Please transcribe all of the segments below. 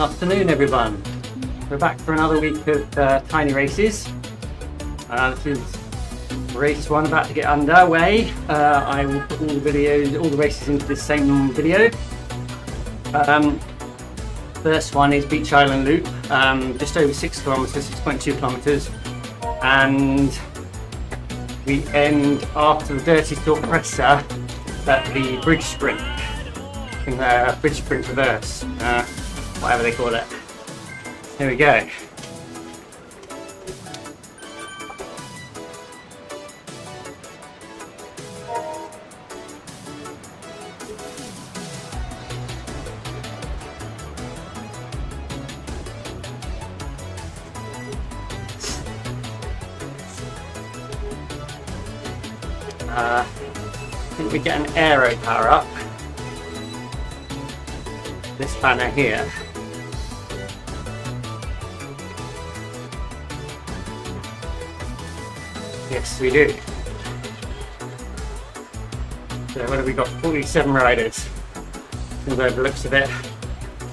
Afternoon, everyone. We're back for another week of tiny races. This is race 1 about to get underway. I will put all the races into this same video. First one is Beach Island Loop, just over 6 kilometers, 6.2 kilometers, and we end after the dirty stalk presser at the bridge sprint, in the bridge sprint reverse, whatever they call it. Here we go. I think we get an Aero power up. This banner here. Yes, we do. So what have we got? 47 riders. And by the looks of it,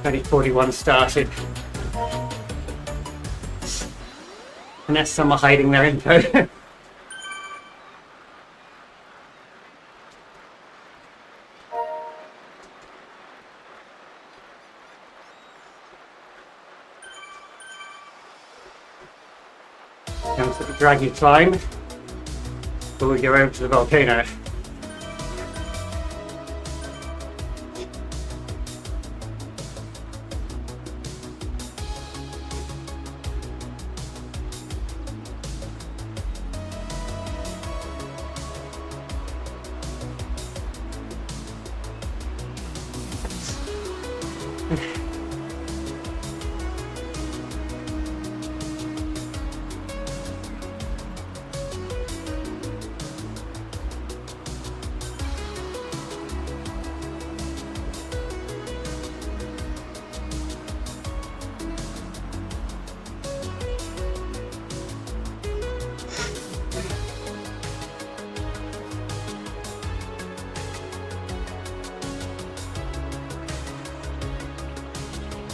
only 41 started. Unless some are hiding their info. Comes to the draggy climb before we go over to the volcano.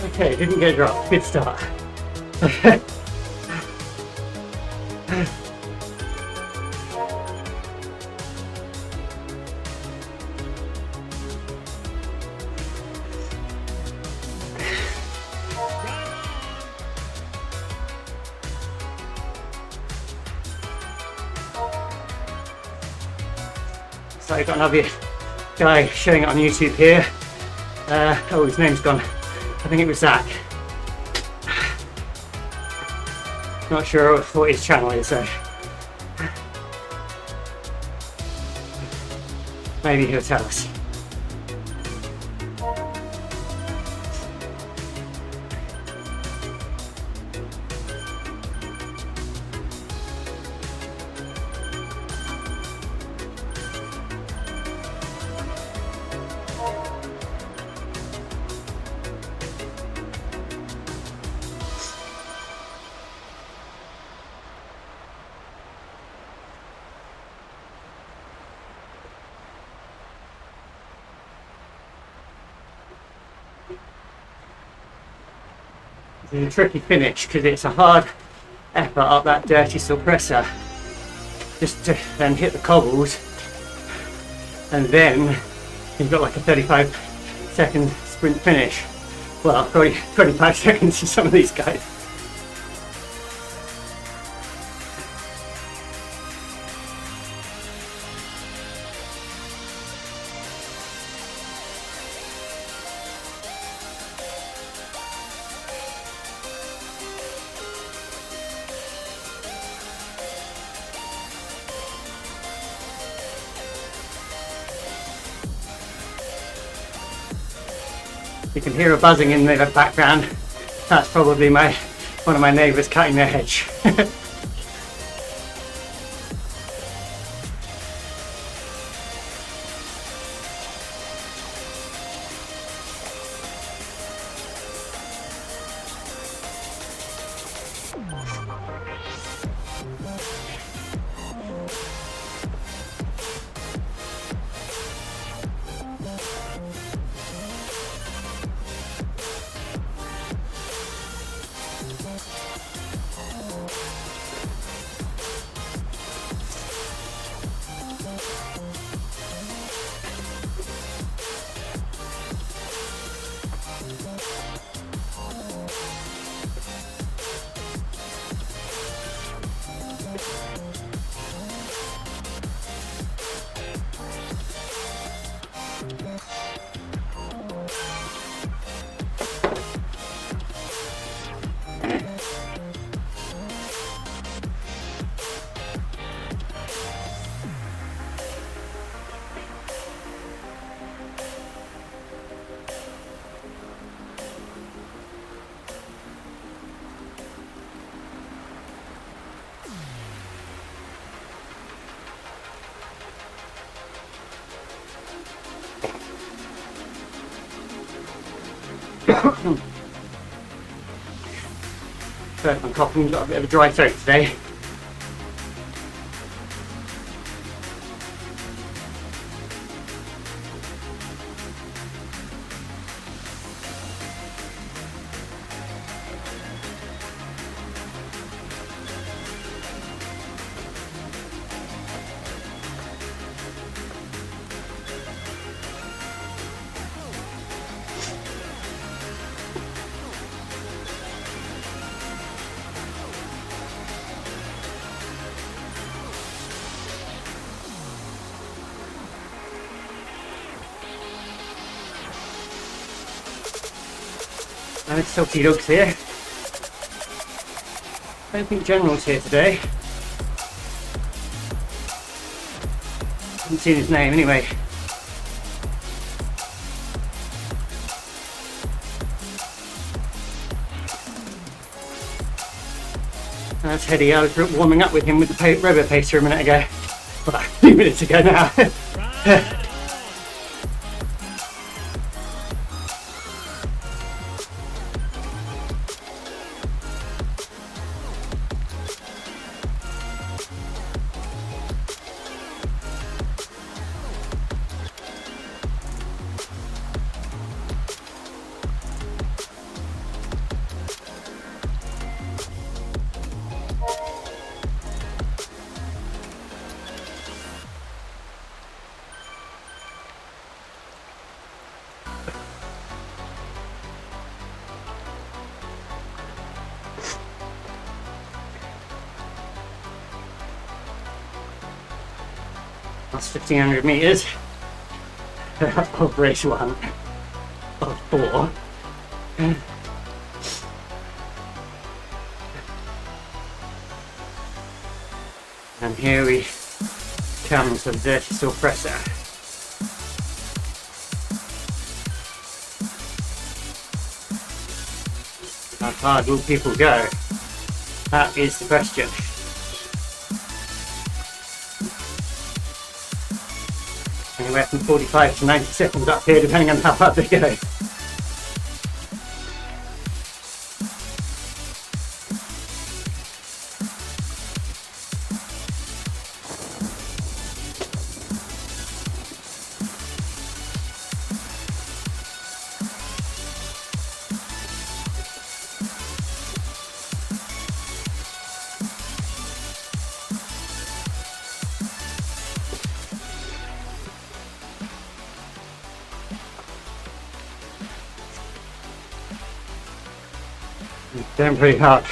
Okay, didn't get dropped. Good start. So I've got another guy showing it on YouTube here. Oh, his name's gone. I think it was Zach. Not sure what his channel is, so maybe he'll tell us. It's a tricky finish because it's a hard effort up that dirty suppressor just to then hit the cobbles, and then you've got like a 35-second sprint finish. Well, probably 25 seconds for some of these guys. You can hear a buzzing in the background. That's probably one of my neighbours cutting their hedge. First I'm coughing, got a bit of a dry throat today. And it's Silky Dogs here. I don't think General's here today. Haven't seen his name anyway. That's Heady. I was warming up with him with the rubber pacer a minute ago. Well, a few minutes ago now. That's 1500 meters of race 1 of 4. And here we come to the dirty suppressor. How hard will people go? That is the question. Anywhere from 45 to 90 seconds up here, depending on how hard they go. Doing pretty hard.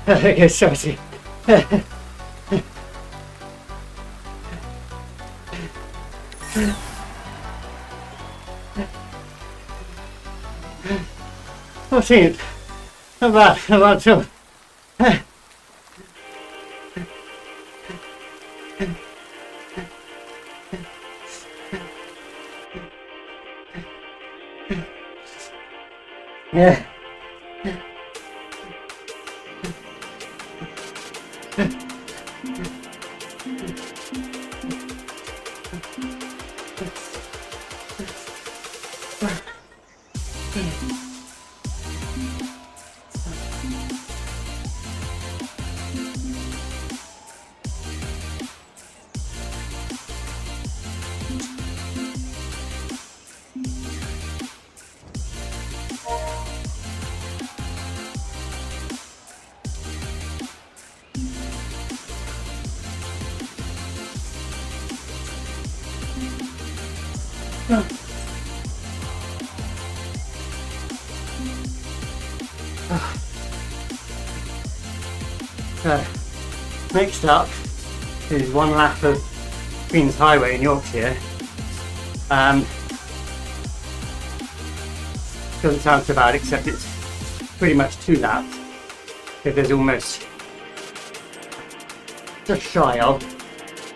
Okay, sorry. Not bad, not bad at all. Yeah. So, next up is one lap of Queen's Highway in Yorkshire. Doesn't sound so bad, except it's pretty much 2 laps, because there's almost just shy of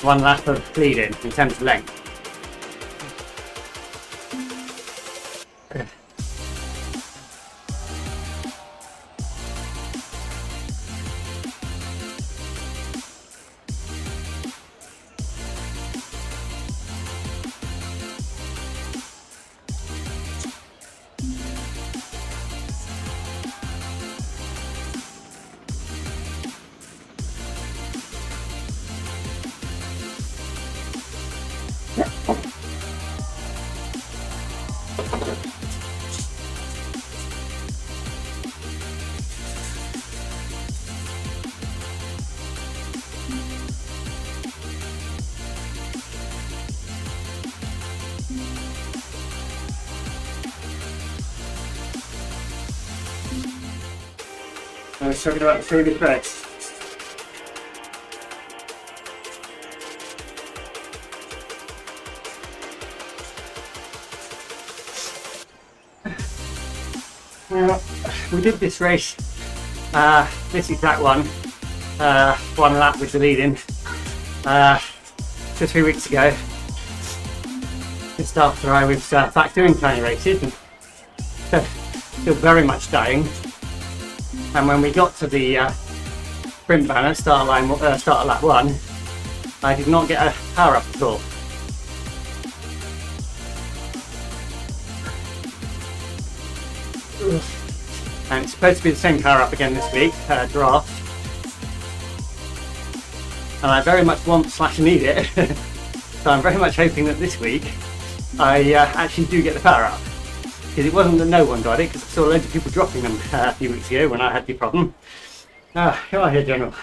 1 lap of lead-in terms of length. I was talking about the shoulder press. We did this race, this exact one, 1 lap with the lead-in, 2 or 3 weeks ago, just after I was back doing tiny races, and still very much dying. And when we got to the sprint banner, start at lap 1, I did not get a power up at all. And it's supposed to be the same power up again this week, draft. And I very much want / need it, so I'm very much hoping that this week I actually do get the power up. Because it wasn't that no one got it, because I saw loads of people dropping them a few weeks ago when I had the problem. Come on here, General.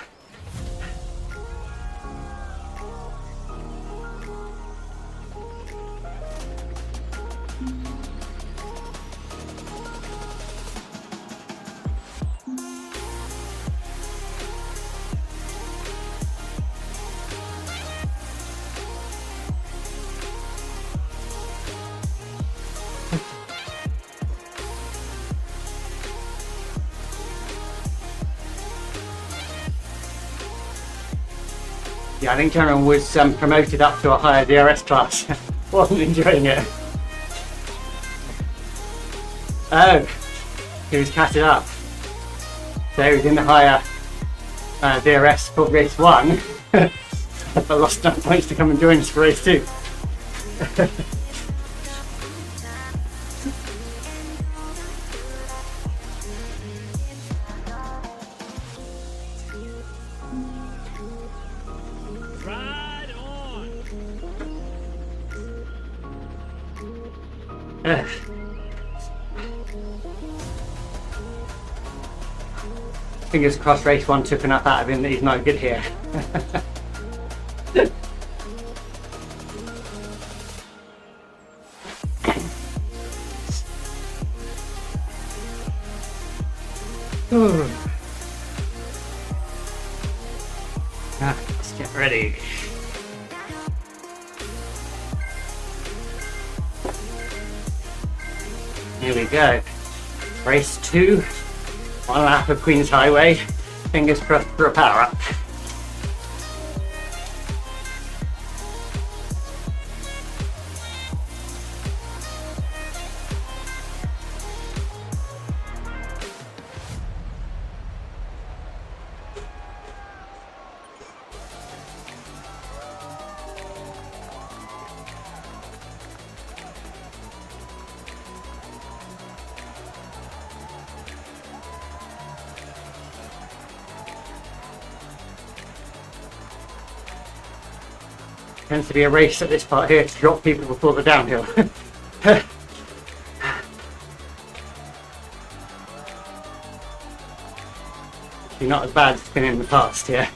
Yeah, I think General was promoted up to a higher ZRS class. Wasn't enjoying it. Oh, he was catted up. So he was in the higher ZRS for race 1, but lost enough points to come and join us for race 2. Fingers crossed race 1 took enough out of him that he's no good here. Let's get ready. Here we go. Race 2. 1 lap of Queen's Highway. Fingers crossed for a power up. Tends to be a race at this part here to drop people before the downhill. Actually not as bad as it's been in the past, yeah.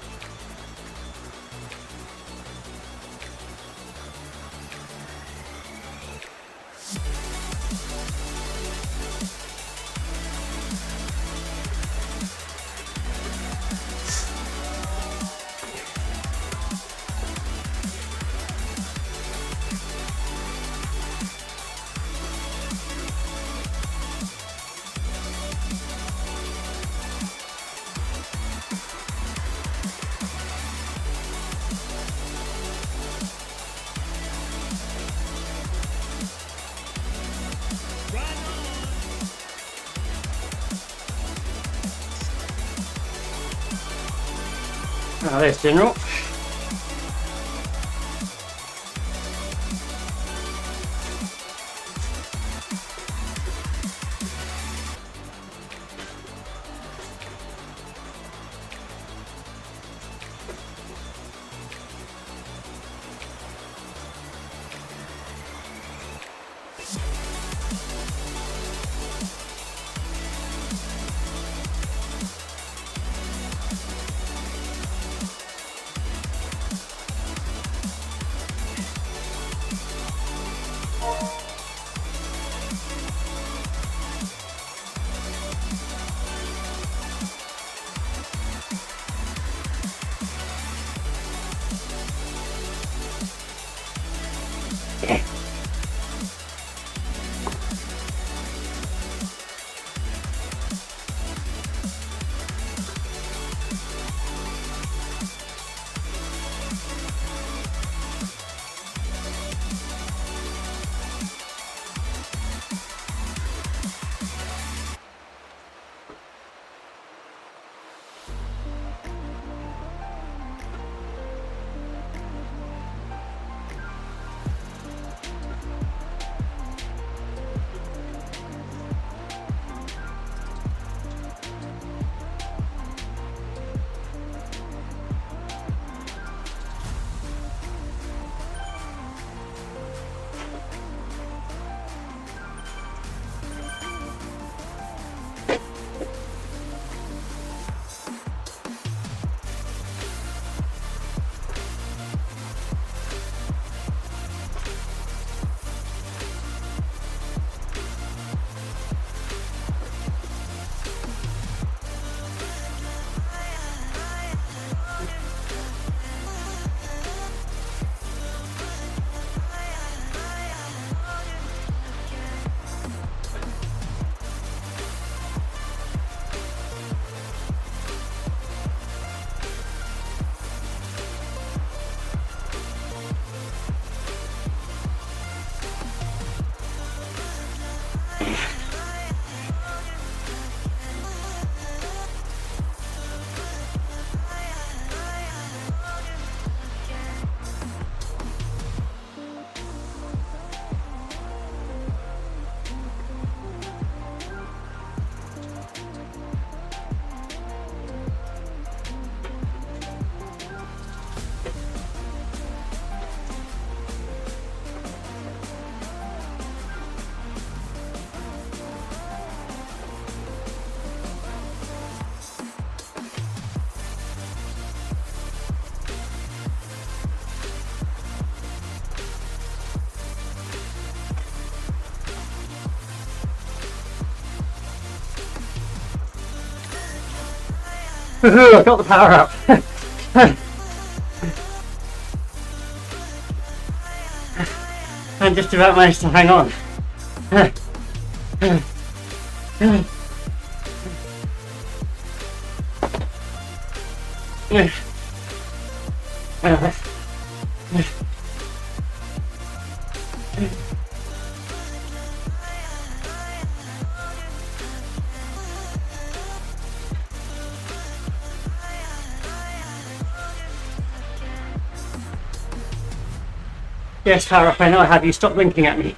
There's General. I got the power up. And just about managed to hang on. Yes, power up, I know I have you. Stop blinking at me.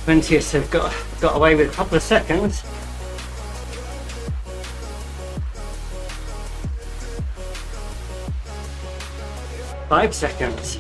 Ventius have got away with a couple of seconds. 5 seconds.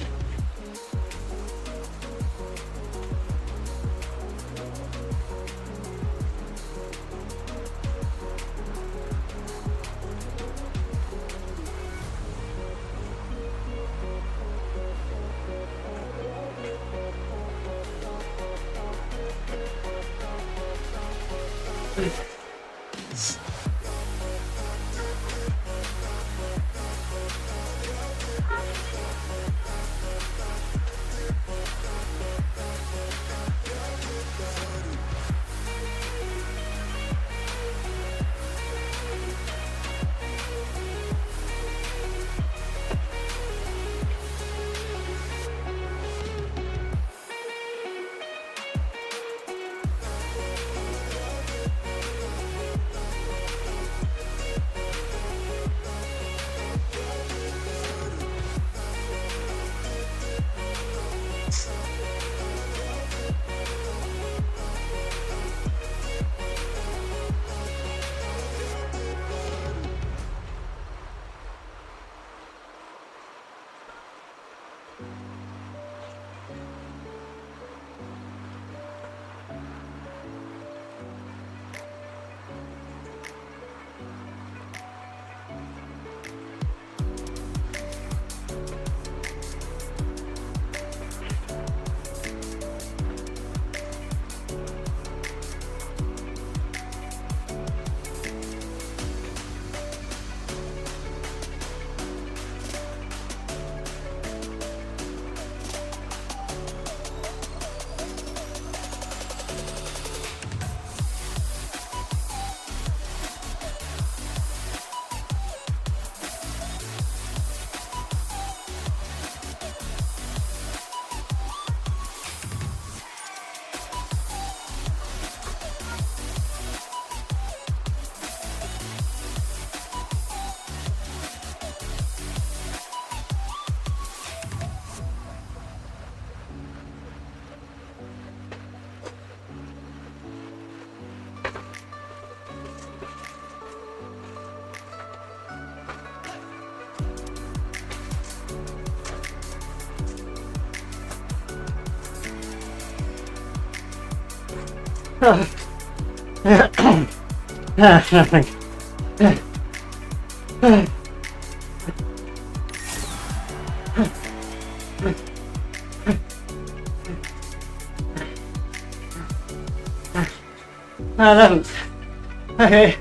Okay.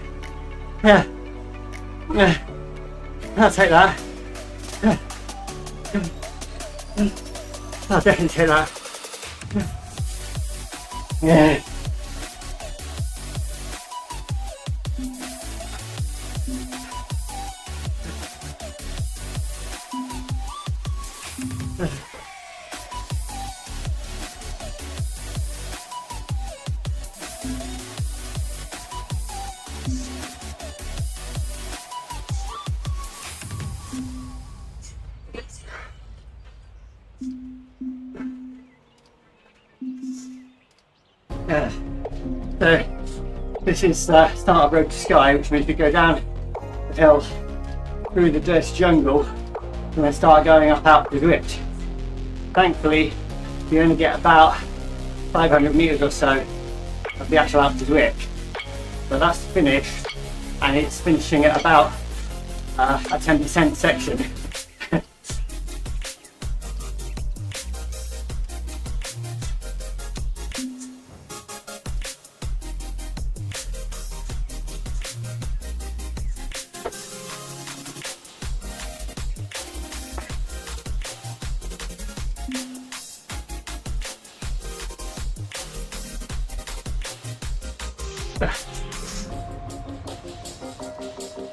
Yeah. I'll take that. I'll definitely take that. Yeah. So this is start of Road to Sky, which means we go down the hill through the dirty jungle and then start going up out to Zwift. Thankfully, you only get about 500 meters or so of the actual Alpe Zwift, but that's finished, and it's finishing at about a 10% section.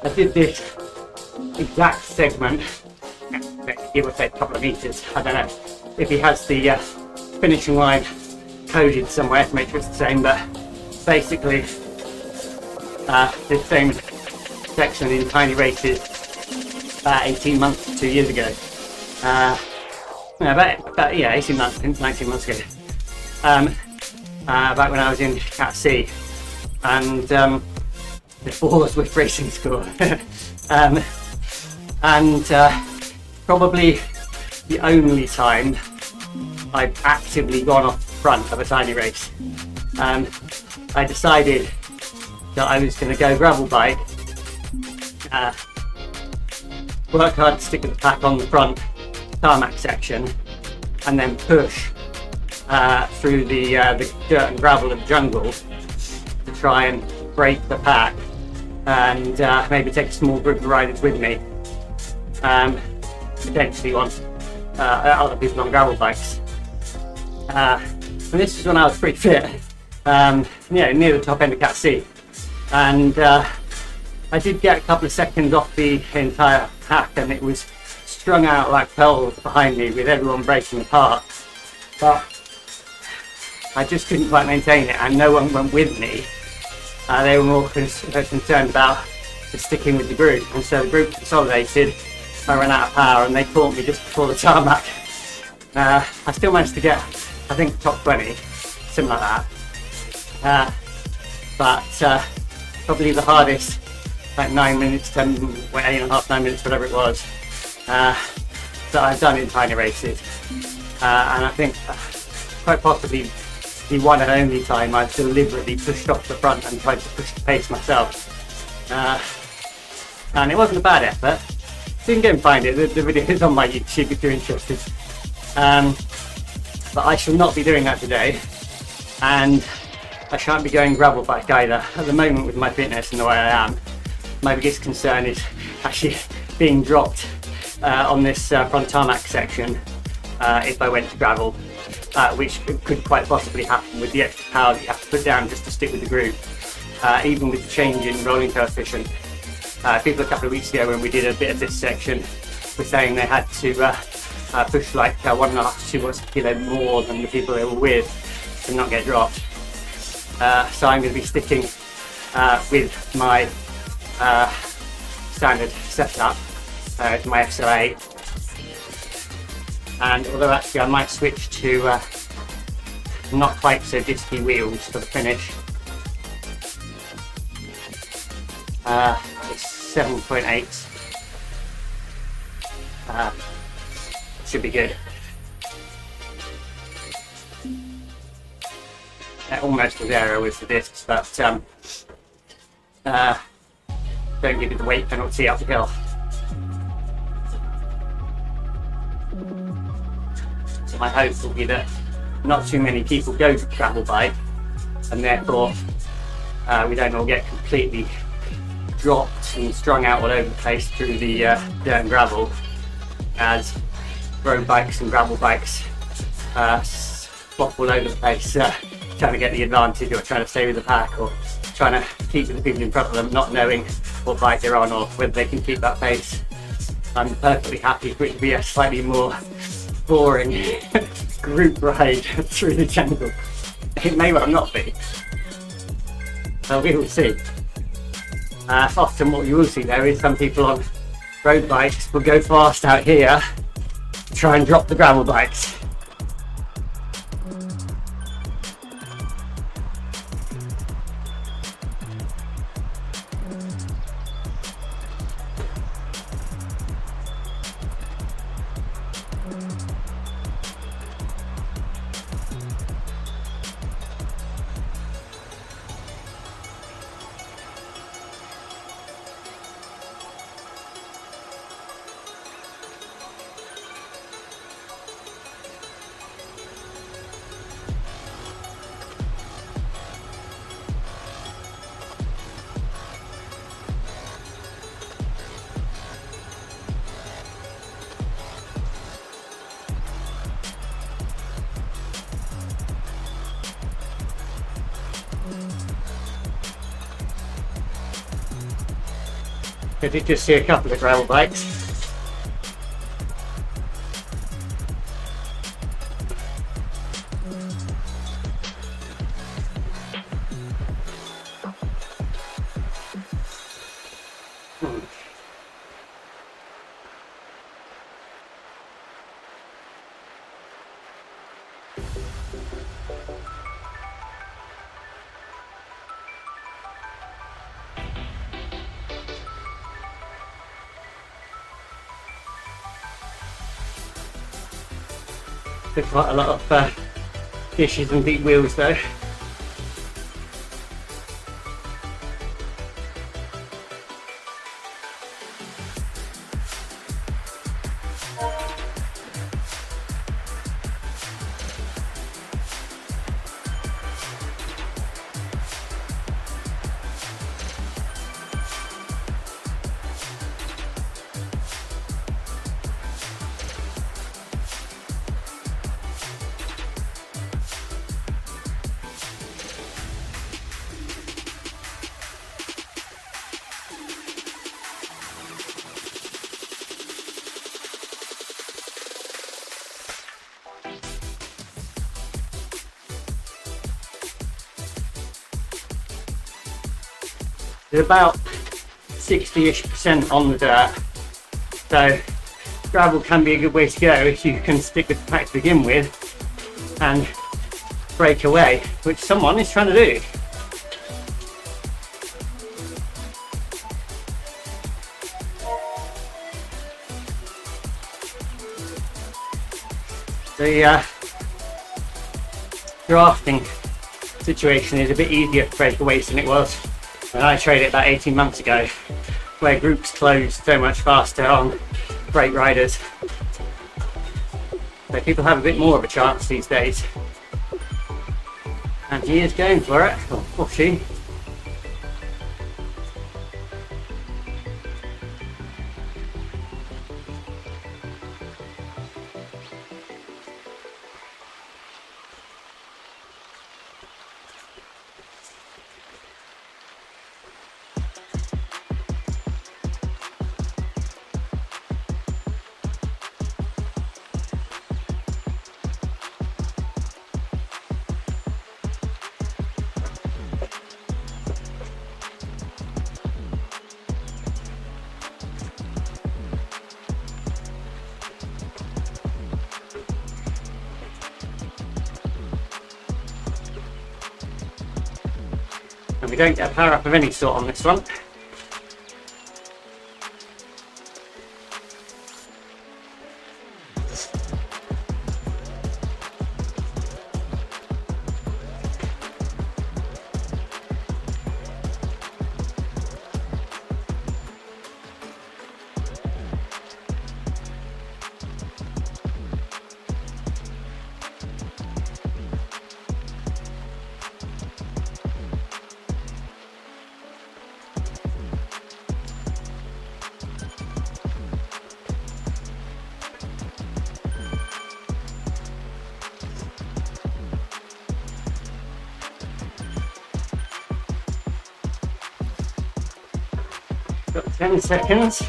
I did this exact segment, give or take a couple of meters. I don't know if he has the finishing line coded somewhere to make sure it's the same, but basically the same section in tiny races about 18 months to 2 years ago. About 18 months, 19 months ago. Back when I was in Cat C, and before Zwift Racing School. And probably the only time I've actively gone off the front of a tiny race. I decided that I was going to go gravel bike, work hard to stick with the pack on the front tarmac section, and then push through the dirt and gravel of the jungle to try and break the pack and maybe take a small group of riders with me, potentially on other people on gravel bikes. And this is when I was pretty fit, near the top end of Cat C, and I did get a couple of seconds off the entire pack, and it was strung out like pearls behind me with everyone breaking apart, but I just couldn't quite maintain it, and no one went with me. They were more concerned about just sticking with the group, and so the group consolidated. I ran out of power and they caught me just before the tarmac. I still managed to get, I think, top 20, something like that. But probably the hardest, like 9 minutes, 8.5, 9 minutes, whatever it was, that I've done in tiny races. And I think quite possibly the one and only time I've deliberately pushed off the front and tried to push the pace myself. And it wasn't a bad effort. So you can go and find it, the video is on my YouTube if you're interested. But I shall not be doing that today, and I shan't be going gravel bike either. At the moment, with my fitness and the way I am, my biggest concern is actually being dropped on this front tarmac section if I went to gravel, which could quite possibly happen with the extra power that you have to put down just to stick with the group, even with the change in rolling coefficient. People a couple of weeks ago when we did a bit of this section were saying they had to push like 1.5 to 2 kilo more than the people they were with to not get dropped. So I'm going to be sticking with my standard setup, my XO8, and although actually I might switch to not quite so disky wheels for the finish. It's 7.8. Should be good. Almost as Aero with the discs, but don't give it the weight penalty up the hill. So my hope will be that not too many people go to gravel bike, and therefore we don't all get completely dropped and strung out all over the place through the dirt and gravel, as road bikes and gravel bikes flop all over the place, trying to get the advantage or trying to stay with the pack or trying to keep with the people in front of them, not knowing what bike they're on or whether they can keep that pace. I'm perfectly happy for it to be a slightly more boring group ride through the jungle. It may well not be, so we will see. Often what you will see though is some people on road bikes will go fast out here to try and drop the gravel bikes. I did just see a couple of gravel bikes. There's quite a lot of dishes and deep wheels though. There's about 60-ish% on the dirt, so gravel can be a good way to go if you can stick with the pack to begin with and break away, which someone is trying to do. The drafting situation is a bit easier for breakaways than it was when I tried it about 18 months ago, where groups closed so much faster on break riders. So people have a bit more of a chance these days. And he is going for it, or she. And we don't get a power up of any sort on this one. Got 10 seconds.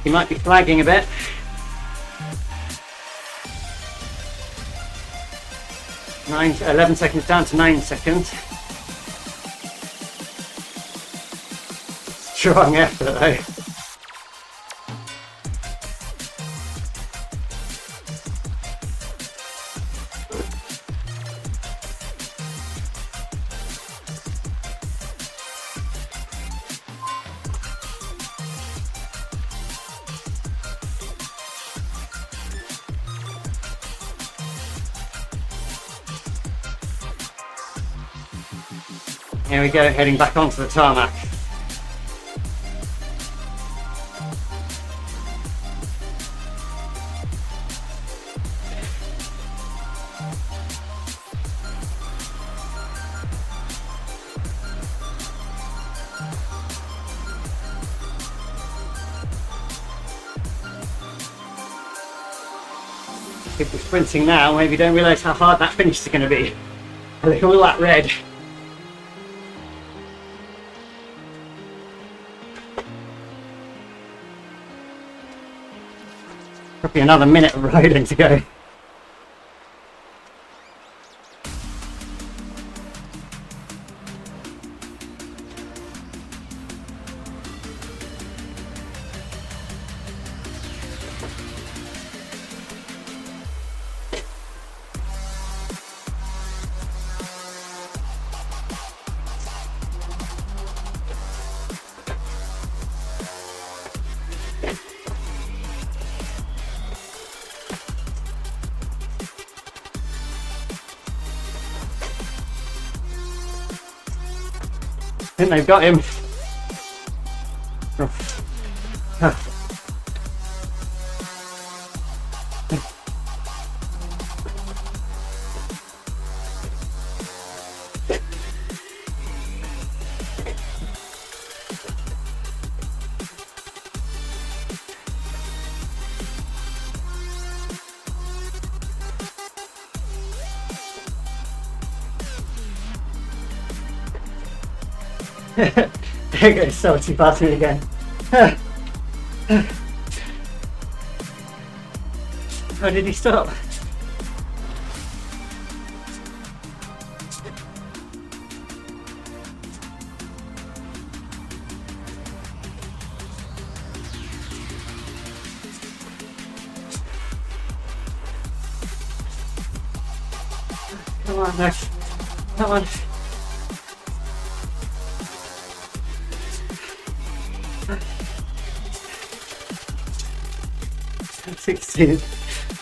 You might be flagging a bit. Nine, 11 seconds down to 9 seconds. Strong effort though. Here we go, heading back onto the tarmac. People sprinting now maybe don't realise how hard that finish is going to be. Look at all that red. Probably another minute of riding to go. I think they've got him. There goes salty button again. How did he stop? Come on, no. Come on. 16.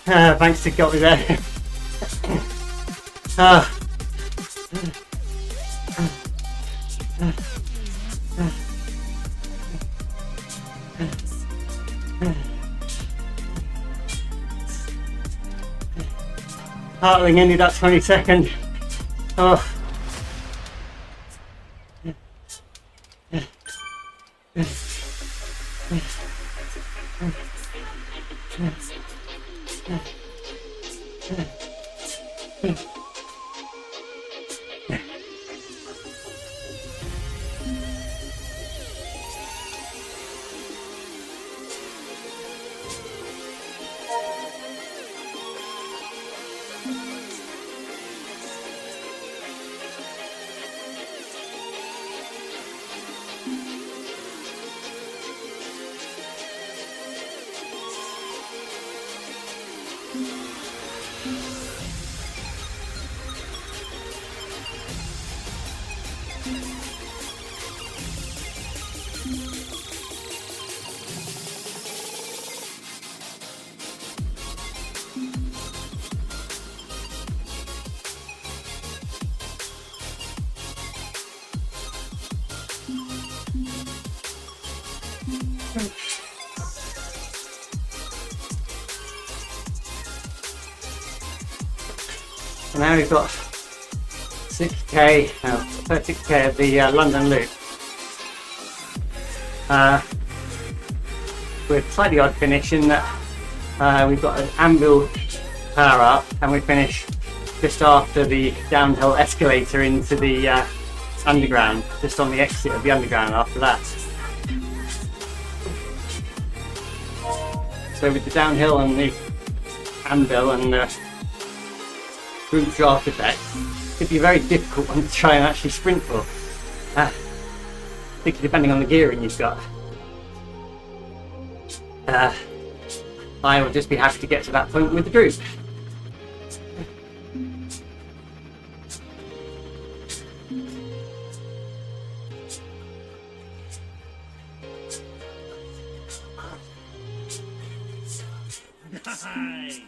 Thanks to got me there. Hartling ended up 22nd. Oh. So now we've got 6k, 36k of the London loop. With slightly odd finish in that we've got an Anvil power up and we finish just after the downhill escalator into the underground, just on the exit of the underground after that. So with the downhill and the Anvil and the group draft effect, it could be a very difficult one to try and actually sprint for, particularly depending on the gearing you've got. I will just be happy to get to that point with the group. Nice.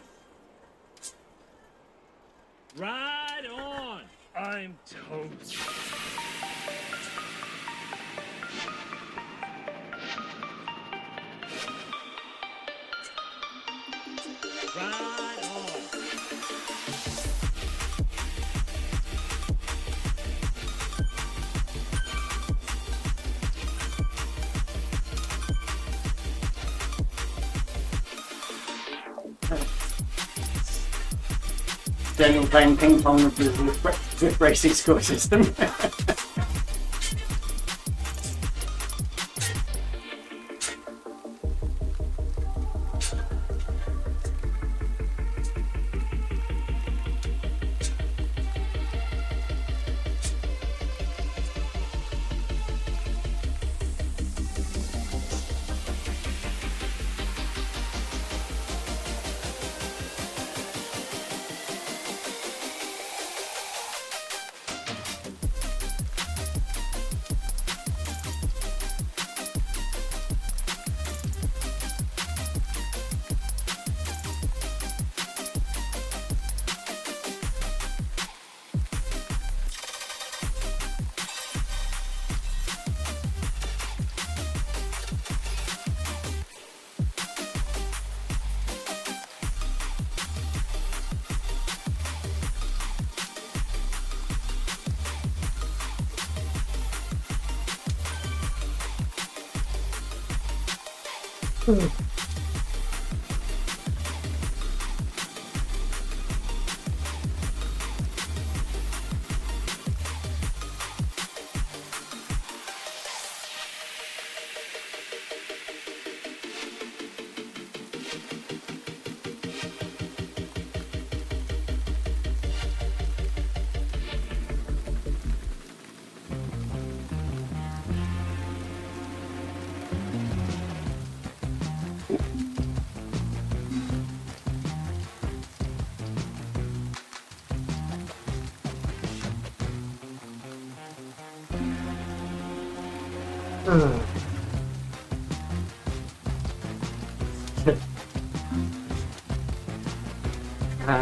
Right on. I'm toast. general playing ping pong with the Zwift racing score system.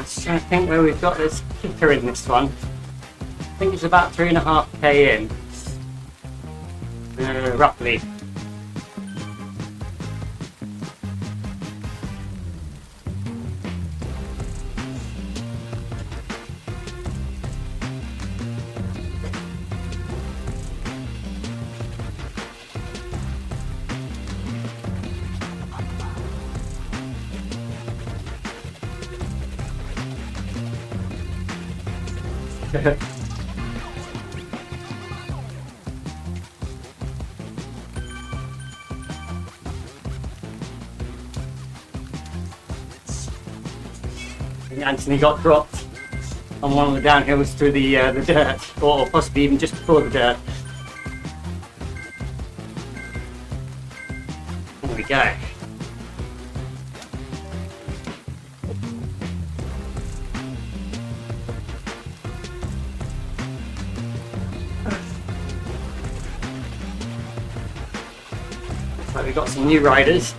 Just trying to think where we've got this kicker in this one. I think it's about 3.5k in, roughly. Anthony got dropped on one of the downhills through the dirt, or possibly even just before the dirt. There we go. So we've got some new riders.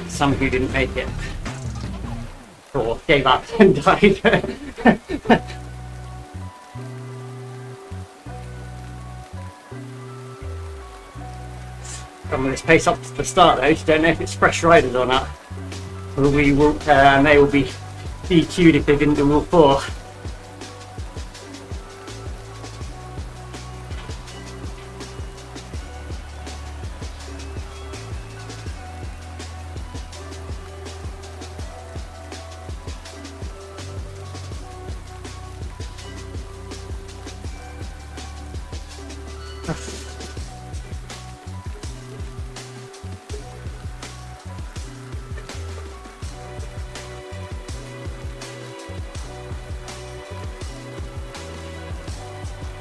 Some who didn't make it or gave up and died. From this pace up to the start though, you don't know if it's fresh riders or not. We will, they will be DQ'd if they didn't do all four.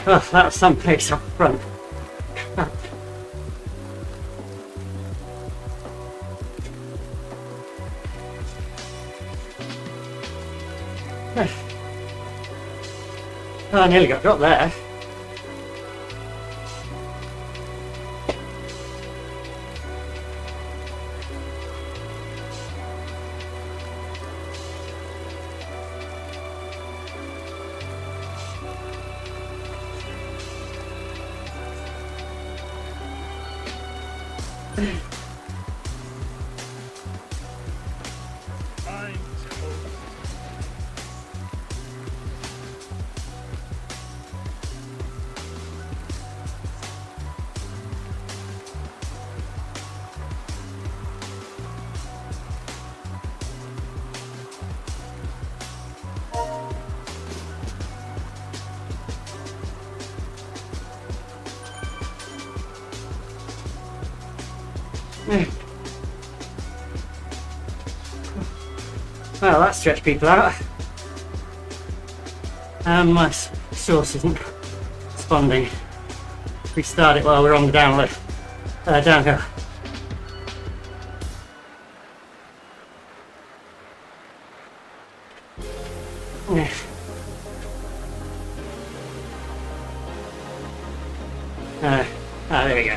Oh, that was some place up front. Oh, I nearly got dropped there. Well, that stretched people out. My source isn't responding. Restart it while we're on the downhill. There we go.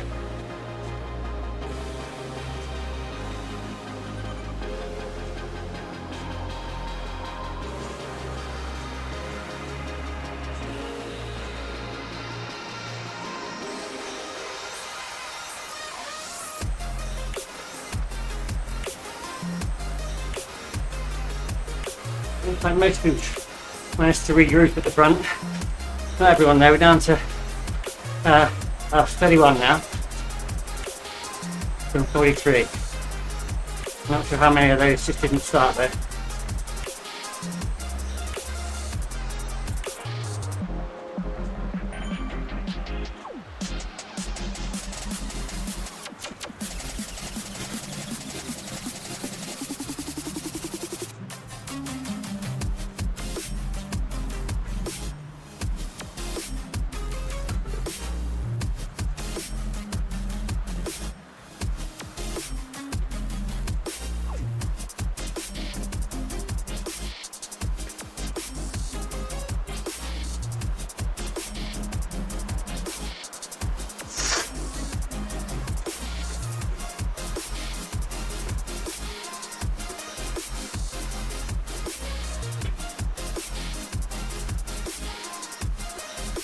Looks like most people managed to regroup at the front. Not everyone there, we're down to 31 now from 43. Not sure how many of those just didn't start though.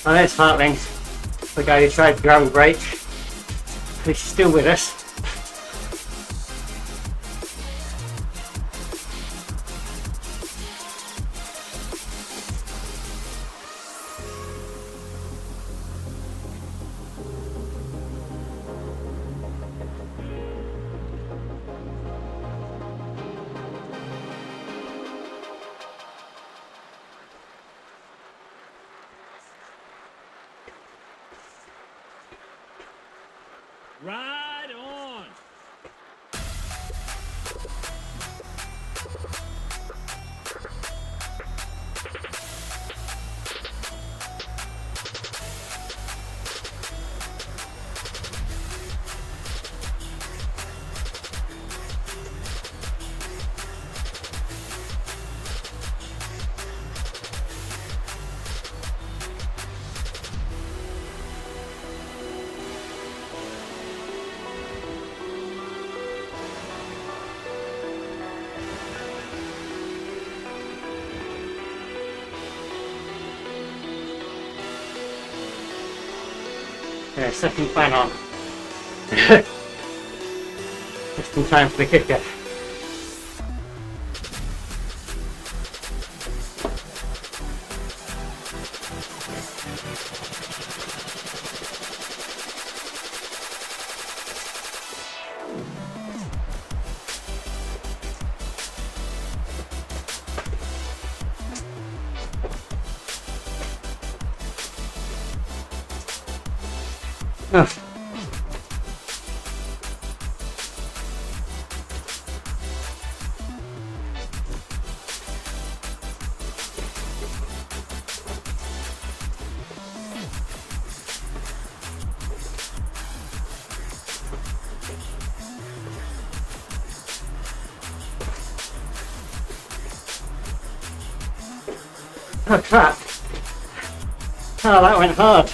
Oh, there's Hartling, the guy who tried to gravel brake. He's still with us. Right on! Yeah, second fan on. Just in time for the kicker. Oh. Oh crap! Oh, that went hard.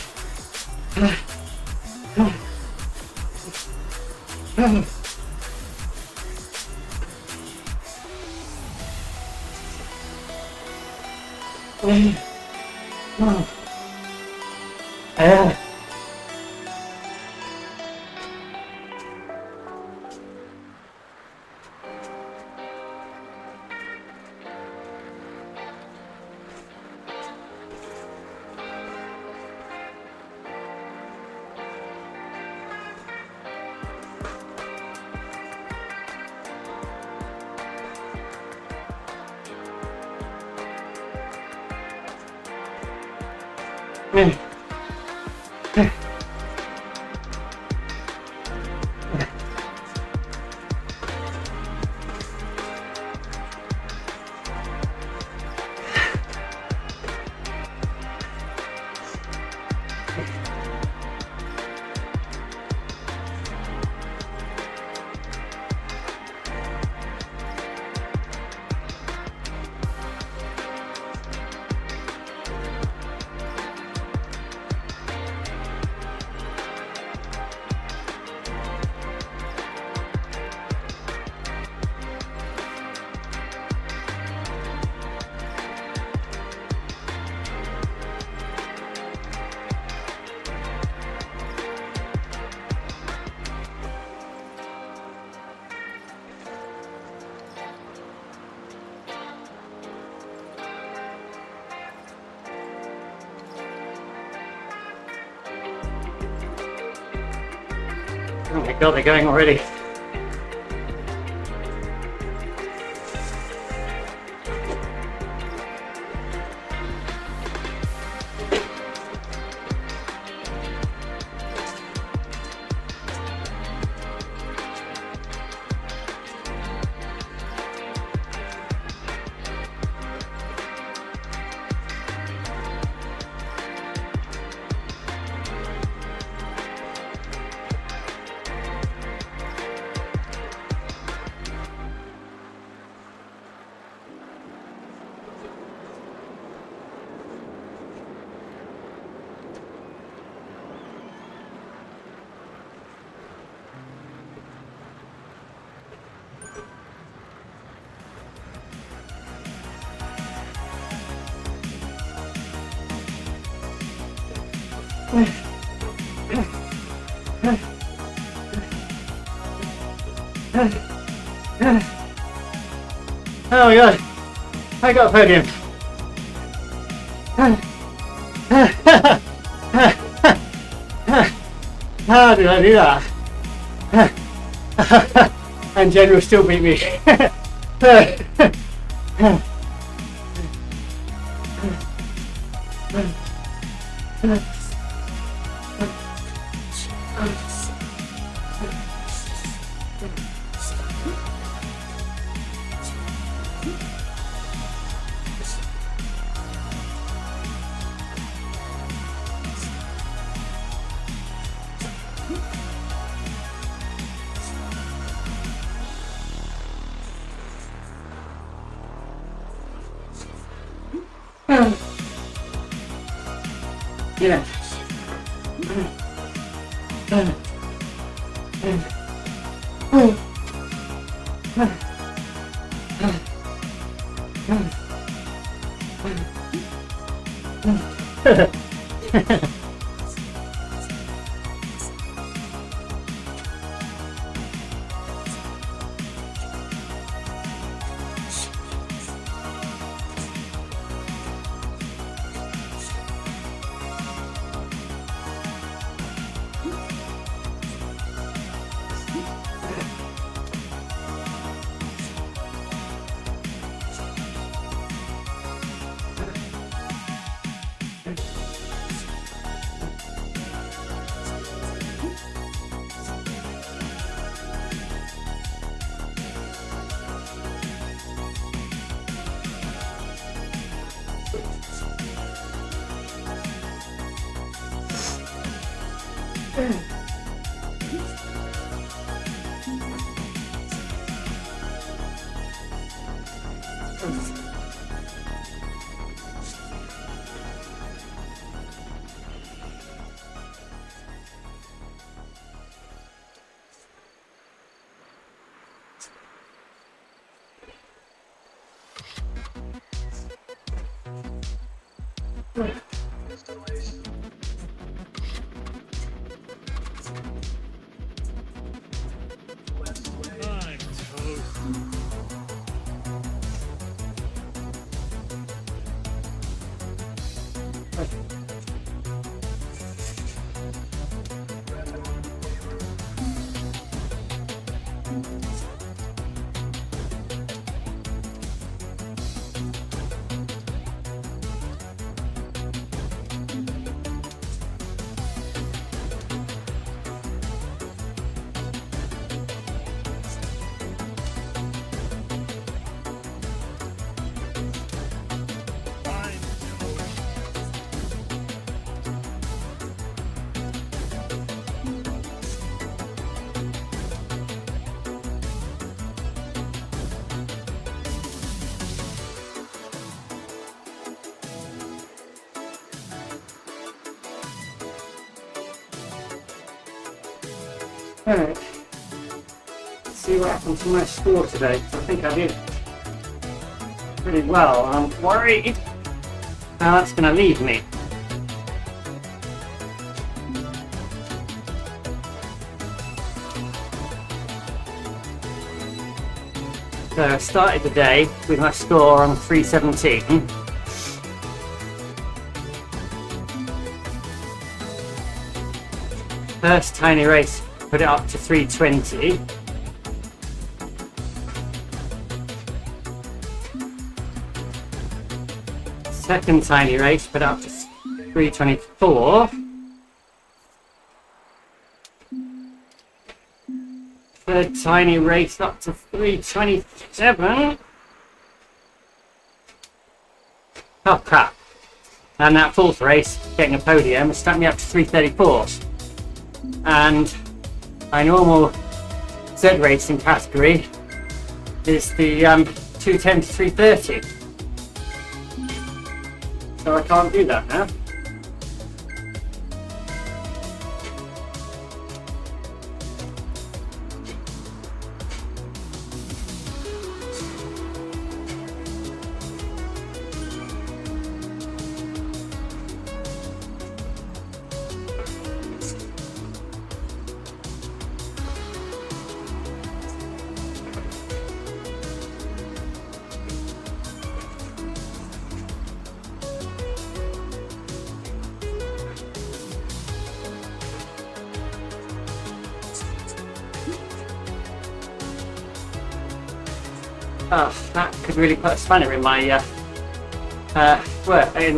Oh my god, they're going already. Oh my god, I got a podium. How did I do that? And Jen will still beat me. Yeah. I'm toast. Alright, let's see what happened to my score today. I think I did pretty well. I'm worried how that's going to leave me. So I started the day with my score on 317. First tiny race put it up to 320. Second tiny race, put it up to 324. Third tiny race up to 327. Oh crap. And that fourth race, getting a podium, has stuck me up to 334. And my normal Z racing category is the 210 to 330. So I can't do that now. Oh, that could really put a spanner in my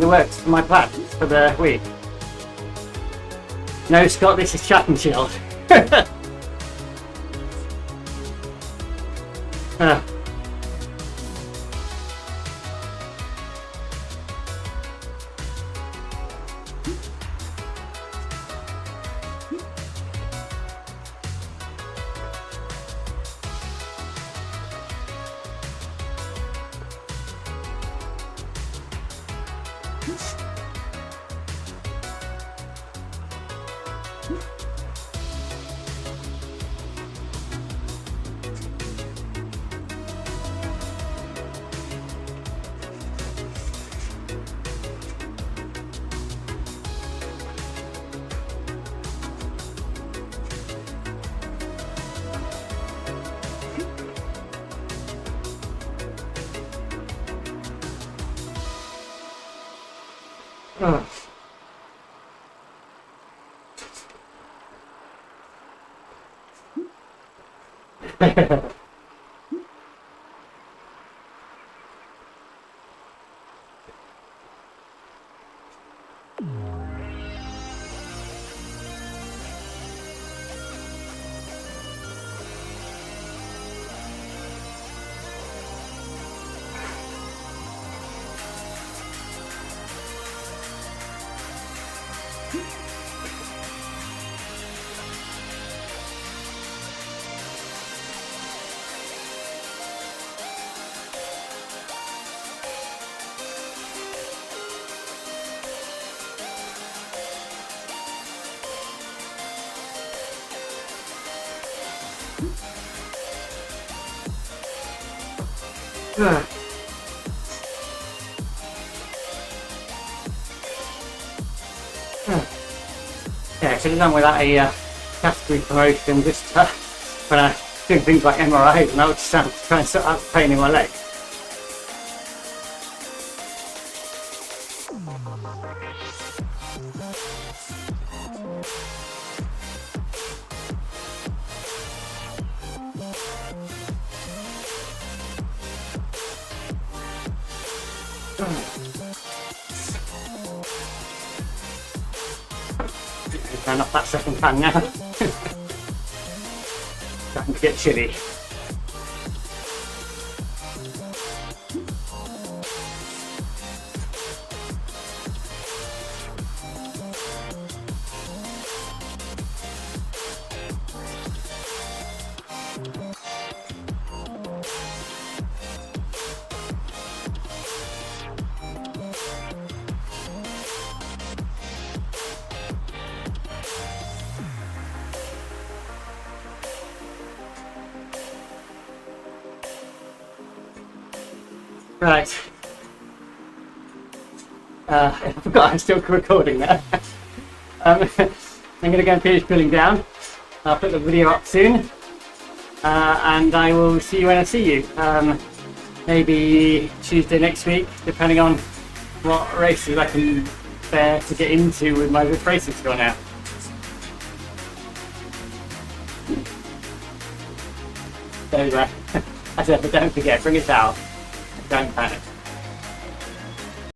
works for my plans for the week. No, Scott, this is chat and chill. Oh. Yeah, should have done without a category promotion just when I do things like MRIs, and I would just try and sort out the pain in my leg. Turn off that second fan now. Starting to get chilly. Right. I forgot I'm still recording there. I'm going to go and finish cooling down. I'll put the video up soon. And I will see you when I see you. Maybe Tuesday next week, depending on what races I can bear to get into with my Zwift racing score now. So, I said, but don't forget, bring a towel. Don't panic.